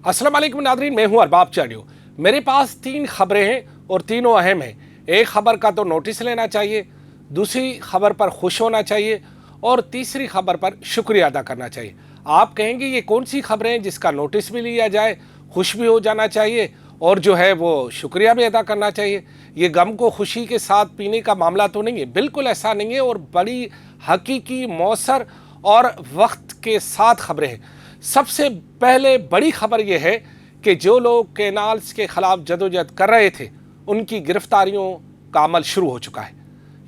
अस्सलाम वालेकुम नादरीन, मैं हूं अरबाब चाडियो। मेरे पास 3 खबरें हैं और तीनों अहम हैं। एक खबर का तो नोटिस लेना चाहिए, दूसरी खबर पर खुश होना चाहिए और तीसरी खबर पर शुक्रिया अदा करना चाहिए। आप कहेंगे ये कौन सी खबरें हैं जिसका नोटिस भी लिया जाए, खुश भी हो जाना चाहिए और जो है वो शुक्रिया भी अदा करना चाहिए। ये गम को खुशी के साथ पीने का मामला तो नहीं है, बिल्कुल ऐसा नहीं है और बड़ी हकीकी, मौसर और वक्त के साथ खबरें हैं। सबसे पहले बड़ी खबर यह है कि जो लोग कैनाल्स के ख़िलाफ़ जदोजहद कर रहे थे उनकी गिरफ्तारियों का अमल शुरू हो चुका है।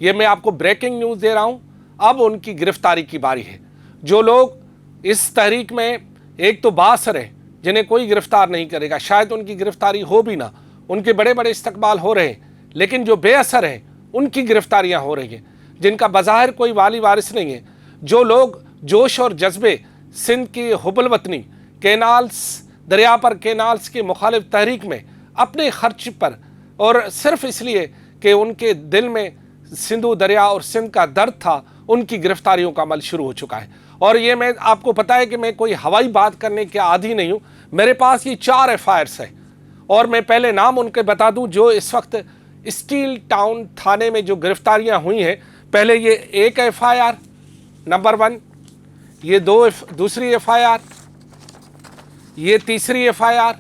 ये मैं आपको ब्रेकिंग न्यूज़ दे रहा हूँ। अब उनकी गिरफ्तारी की बारी है। जो लोग इस तहरीक में एक तो बासर हैं, जिन्हें कोई गिरफ्तार नहीं करेगा, शायद उनकी गिरफ्तारी हो भी ना, उनके बड़े बड़े इस्तकबाल हो रहे हैं, लेकिन जो बेअसर हैं उनकी गिरफ्तारियाँ हो रही हैं, जिनका बज़ाहिर कोई वाली वारिस नहीं है। जो लोग जोश और जज्बे सिंध की हुबल वतनी कैनाल्स, दरिया पर कैनाल्स के मुखालिफ तहरीक में अपने खर्च पर और सिर्फ इसलिए कि उनके दिल में सिंधु दरिया और सिंध का दर्द था, उनकी गिरफ्तारियों का अमल शुरू हो चुका है। और ये मैं आपको पता है कि मैं कोई हवाई बात करने के आदी नहीं हूँ। मेरे पास ये 4 FIRs है और मैं पहले नाम उनके बता दूँ जो इस वक्त स्टील टाउन थाने में जो गिरफ्तारियाँ हुई हैं। पहले ये एक FIR नंबर 1, ये दूसरी FIR, ये तीसरी FIR,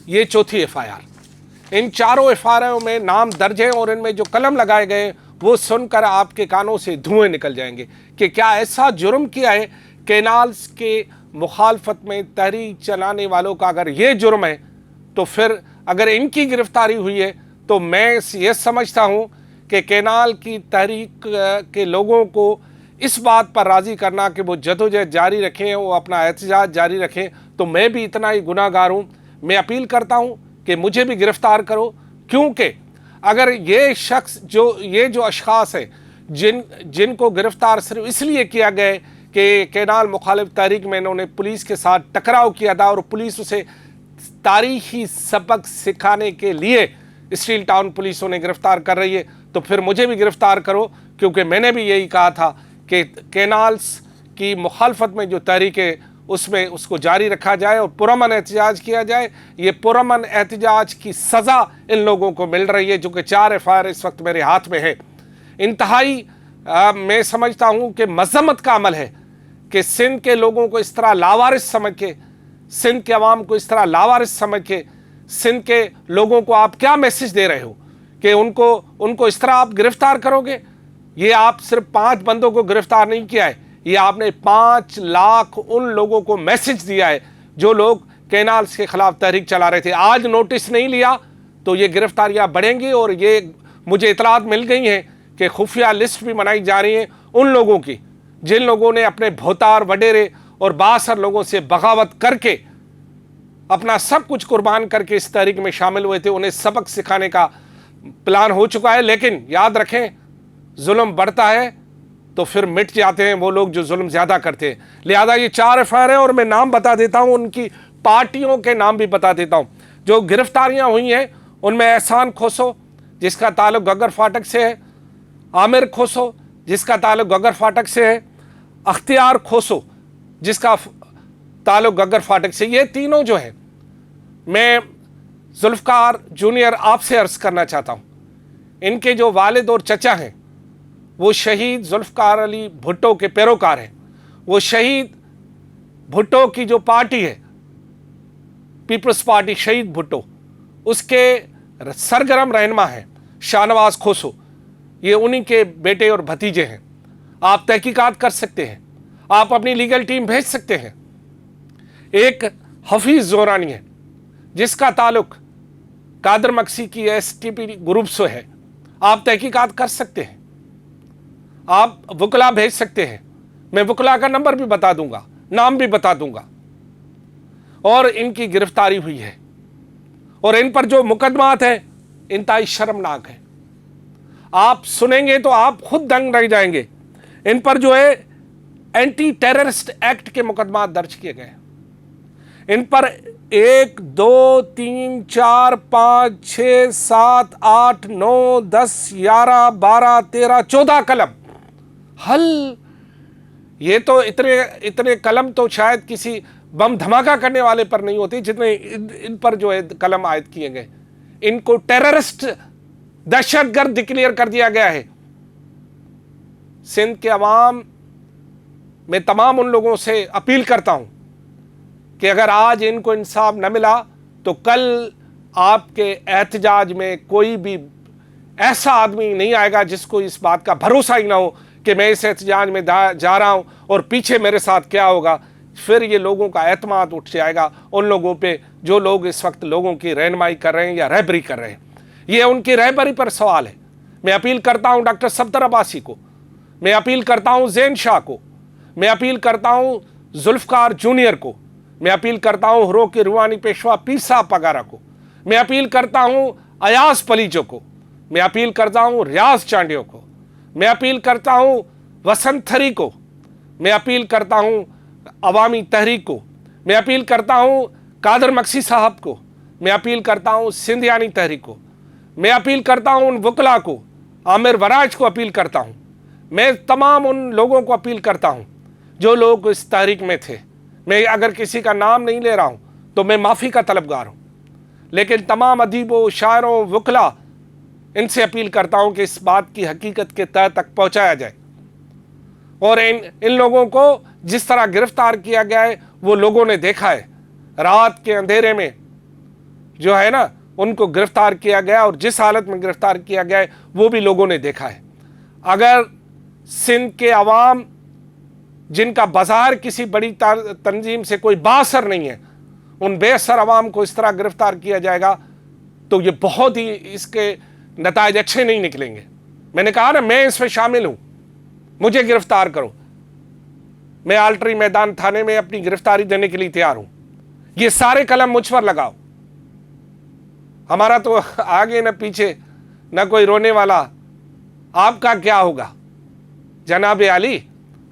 ये चौथी FIR। इन चारों FIR में नाम दर्ज हैं और इनमें जो कलम लगाए गए वो सुनकर आपके कानों से धुएं निकल जाएंगे कि क्या ऐसा जुर्म किया है। कैनाल्स के मुखालफत में तहरीक चलाने वालों का अगर ये जुर्म है तो फिर अगर इनकी गिरफ्तारी हुई है तो मैं ये समझता हूँ कि कैनाल की तहरीक के लोगों को इस बात पर राज़ी करना कि वो जदोजहद जारी रखें, वो अपना एहतजाज जारी रखें, तो मैं भी इतना ही गुनाहगार हूँ। मैं अपील करता हूँ कि मुझे भी गिरफ़्तार करो, क्योंकि अगर ये शख्स ये जो अशख़ास हैं जिनको गिरफ़्तार सिर्फ इसलिए किया गया कि कैनाल मुखालिफ तहरीक में इन्होंने पुलिस के साथ टकराव किया था और पुलिस उसे तारीख़ी सबक सिखाने के लिए स्टील टाउन पुलिस उन्हें गिरफ़्तार कर रही है, तो फिर मुझे भी गिरफ़्तार करो, क्योंकि मैंने भी यही कहा था कि कैनाल्स की मुखालफत में जो तहरीक है उसमें उसको जारी रखा जाए और पुरअमन एहतजाज किया जाए। ये पुरअमन एहतजाज की सज़ा इन लोगों को मिल रही है, जो कि 4 FIR इस वक्त मेरे हाथ में है। इंतहाई मैं समझता हूँ कि मज़म्मत का अमल है कि सिंध के लोगों को इस तरह लावारिस समझ के, सिंध के अवाम को इस तरह लावारिस समझ के, सिंध के लोगों को आप क्या मैसेज दे रहे हो कि उनको इस तरह आप गिरफ़्तार करोगे। ये आप सिर्फ 5 बंदों को गिरफ्तार नहीं किया है, ये आपने 5 लाख उन लोगों को मैसेज दिया है जो लोग कैनाल्स के ख़िलाफ़ तहरीक चला रहे थे। आज नोटिस नहीं लिया तो ये गिरफ्तारियां बढ़ेंगी और ये मुझे इतलात मिल गई हैं कि खुफिया लिस्ट भी बनाई जा रही है उन लोगों की जिन लोगों ने अपने भोतार, वडेरे और बासर लोगों से बगावत करके अपना सब कुछ कुर्बान करके इस तहरीक में शामिल हुए थे। उन्हें सबक सिखाने का प्लान हो चुका है, लेकिन याद रखें जुल्म बढ़ता है तो फिर मिट जाते हैं वो लोग जो जुल्म ज़्यादा करते हैं। लिहाजा ये 4 FIR हैं और मैं नाम बता देता हूँ, उनकी पार्टियों के नाम भी बता देता हूँ। जो गिरफ्तारियाँ हुई हैं उनमें एहसान खोसो जिसका ताल्लुक गग्गर फाटक से है, आमिर खोसो जिसका ताल्लुक गग्गर फाटक से है, अख्तियार खोसो जिसका ताल्लुक गग्गर फाटक से। ये तीनों जो है, मैं जुल्फ़कार जूनियर आपसे अर्ज़ करना चाहता हूँ, इनके जो वालिद और चचा हैं वो शहीद जुल्फ़कार अली भुट्टो के पैरोकार हैं। वो शहीद भुट्टो की जो पार्टी है पीपल्स पार्टी शहीद भुट्टो, उसके सरगर्म रहनुमा हैं शाहनवाज खोसो। ये उन्हीं के बेटे और भतीजे हैं। आप तहकीकात कर सकते हैं, आप अपनी लीगल टीम भेज सकते हैं। एक हफीज़ जोरानी है जिसका ताल्लुक कादर मक्सी की STP ग्रुप से है, आप तहकीकात कर सकते हैं। आप वकला भेज सकते हैं, मैं वकला का नंबर भी बता दूंगा, नाम भी बता दूंगा। और इनकी गिरफ्तारी हुई है और इन पर जो मुकदमात है इंतहाई शर्मनाक है। आप सुनेंगे तो आप खुद दंग रह जाएंगे। इन पर जो है एंटी टेररिस्ट एक्ट के मुकदमात दर्ज किए गए। इन पर 1, 2, 3, 4, 5, 6, 7, 8, 9, 10, 11, 12, 13, 14 कलम हल। ये तो इतने कलम तो शायद किसी बम धमाका करने वाले पर नहीं होती जितने इन पर जो है कलम आयद किए गए। इनको टेररिस्ट, दहशतगर्द डिक्लेयर कर दिया गया है। सिंध के अवाम में तमाम उन लोगों से अपील करता हूं कि अगर आज इनको इंसाफ न मिला तो कल आपके एहतजाज में कोई भी ऐसा आदमी नहीं आएगा जिसको इस बात का भरोसा ही ना हो कि मैं इस एहतजाज में जा रहा हूं और पीछे मेरे साथ क्या होगा। फिर ये लोगों का एतमाद उठ जाएगा उन लोगों पे जो लोग इस वक्त लोगों की रहनुमाई कर रहे हैं या रहबरी कर रहे हैं। ये उनकी रहबरी पर सवाल है। मैं अपील करता हूं डॉक्टर सफदर अब्बासी को, मैं अपील करता हूं ज़ैन शाह को, मैं अपील करता हूं जुल्फ़कार जूनियर को, मैं अपील करता हूं हुर्रो के रूहानी पेशवा पीर साहब पगारा को, मैं अपील करता हूं अयाज पलीजो को, मैं अपील करता हूं रियाज चांडियो को, मैं अपील करता हूं वसंत थरी को, मैं अपील करता हूं अवामी तहरीक को, मैं अपील करता हूं कादर मक्सी साहब को, मैं अपील करता हूं सिंधियानी तहरीक को, मैं अपील करता हूं उन वकला को, आमिर वराज को अपील करता हूं। मैं तमाम उन लोगों को अपील करता हूं जो लोग इस तहरीक में थे। मैं अगर किसी का नाम नहीं ले रहा हूं तो मैं माफ़ी का तलबगार हूं, लेकिन तमाम अदीबों, शायरों, वकला, इनसे अपील करता हूं कि इस बात की हकीकत के तह तक पहुंचाया जाए और इन लोगों को जिस तरह गिरफ्तार किया गया है वो लोगों ने देखा है। रात के अंधेरे में जो है ना उनको गिरफ्तार किया गया और जिस हालत में गिरफ्तार किया गया है वो भी लोगों ने देखा है। अगर सिंध के अवाम जिनका बाजार किसी बड़ी तंजीम से कोई बासर नहीं है, उन बेअसर अवाम को इस तरह गिरफ्तार किया जाएगा तो ये बहुत ही इसके नतायज अच्छे नहीं निकलेंगे। मैंने कहा ना मैं इसमें शामिल हूं, मुझे गिरफ्तार करो, मैं आल्टरी मैदान थाने में अपनी गिरफ्तारी देने के लिए तैयार हूं। ये सारे कलम मुझ पर लगाओ, हमारा तो आगे न पीछे न कोई रोने वाला। आपका क्या होगा जनाब आली?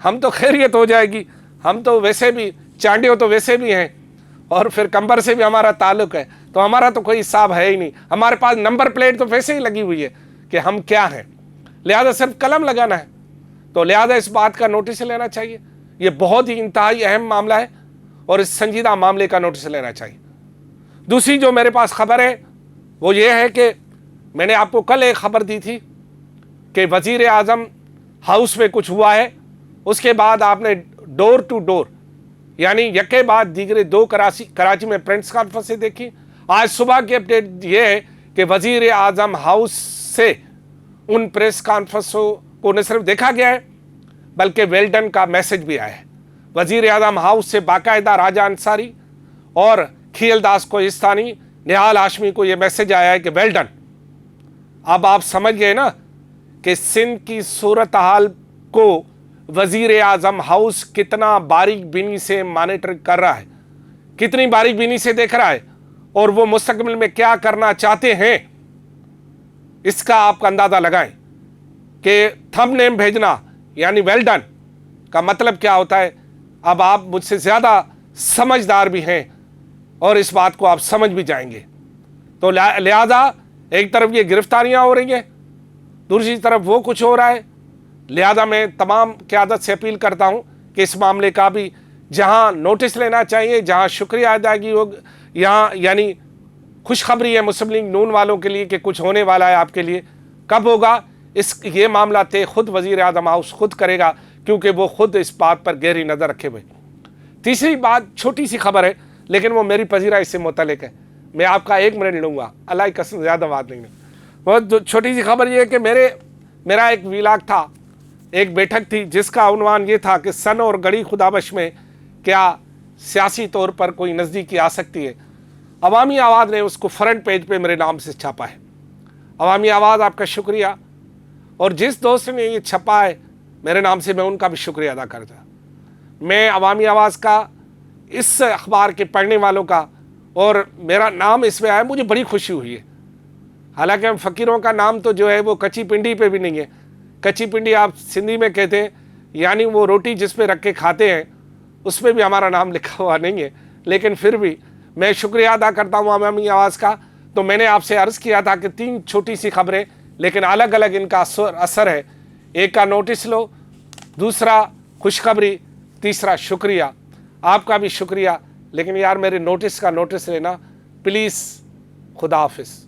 हम तो खैरियत हो जाएगी, हम तो वैसे भी चांडियो तो वैसे भी हैं और फिर कंबर से भी हमारा ताल्लुक है, तो हमारा तो कोई हिसाब है ही नहीं। हमारे पास नंबर प्लेट तो वैसे ही लगी हुई है कि हम क्या हैं, लिहाजा सिर्फ कलम लगाना है। तो लिहाजा इस बात का नोटिस लेना चाहिए। ये बहुत ही इंतहाई अहम मामला है और इस संजीदा मामले का नोटिस लेना चाहिए। दूसरी जो मेरे पास खबर है वो ये है कि मैंने आपको कल एक खबर दी थी कि वज़ीर आज़म हाउस में कुछ हुआ है, उसके बाद आपने डोर टू डोर यानी यके बाद दीगरे दो कराची में प्रेस कॉन्फ्रेंसें देखी। आज सुबह की अपडेट ये है कि वज़ीर आज़म हाउस से उन प्रेस कॉन्फ्रेंसों को न सिर्फ देखा गया है बल्कि वेल डन का मैसेज भी आया है। वज़ीर आज़म हाउस से बाकायदा राजा अंसारी और खियलदास कोहिस्तानी, निहाल हाशमी को यह मैसेज आया है कि वेल डन। अब आप समझ गए ना कि सिंध की सूरत हाल को वज़ीर आज़म हाउस कितना बारीक बीनी से मॉनिटर कर रहा है, कितनी बारीक बीनी से देख रहा है और वो मुस्तकबिल में क्या करना चाहते हैं, इसका आप अंदाज़ा लगाएं कि थंबनेल भेजना यानी वेल डन का मतलब क्या होता है। अब आप मुझसे ज़्यादा समझदार भी हैं और इस बात को आप समझ भी जाएंगे। तो लिहाजा एक तरफ ये गिरफ्तारियां हो रही हैं, दूसरी तरफ वो कुछ हो रहा है। लिहाजा मैं तमाम क़यादत से अपील करता हूं कि इस मामले का भी जहां नोटिस लेना चाहिए, जहां शुक्रिया अदायगी हो, यहाँ यानी खुशखबरी है मुस्लिम लीग नून वालों के लिए कि कुछ होने वाला है आपके लिए। कब होगा ये मामला तय खुद वज़ीर आज़म हाउस खुद करेगा, क्योंकि वो खुद इस बात पर गहरी नज़र रखे हुए। तीसरी बात छोटी सी खबर है लेकिन वो मेरी पजीराई से मुतल्लिक है, मैं आपका 1 मिनट लूँगा, अल्लाह की कसम ज़्यादा बात नहीं। बहुत छोटी सी खबर ये है कि मेरा एक वीलाग था, एक बैठक थी जिसका उन्वान ये था कि सन और गड़ी खुदाबश में क्या सियासी तौर पर कोई नज़दीकी आ सकती है। अवामी आवाज़ ने उसको फ्रंट पेज पे मेरे नाम से छापा है। अवामी आवाज़ आपका शुक्रिया, और जिस दोस्त ने ये छपा है मेरे नाम से मैं उनका भी शुक्रिया अदा करता। मैं अवामी आवाज़ का, इस अखबार के पढ़ने वालों का, और मेरा नाम इसमें आया, मुझे बड़ी खुशी हुई है। हालांकि हम फ़कीरों का नाम तो जो है वो कच्ची पिंडी पे भी नहीं है। कच्ची पिंडी आप सिंधी में कहते हैं, यानी वो रोटी जिस पे रख के खाते हैं उस पर भी हमारा नाम लिखा हुआ नहीं है, लेकिन फिर भी मैं शुक्रिया अदा करता हूँ अवामी आवाज़ का। तो मैंने आपसे अर्ज़ किया था कि 3 छोटी सी खबरें लेकिन अलग अलग इनका असर है। एक का नोटिस लो, दूसरा खुशखबरी, तीसरा शुक्रिया। आपका भी शुक्रिया लेकिन यार मेरे नोटिस का नोटिस लेना प्लीज़। खुदा हाफिज़।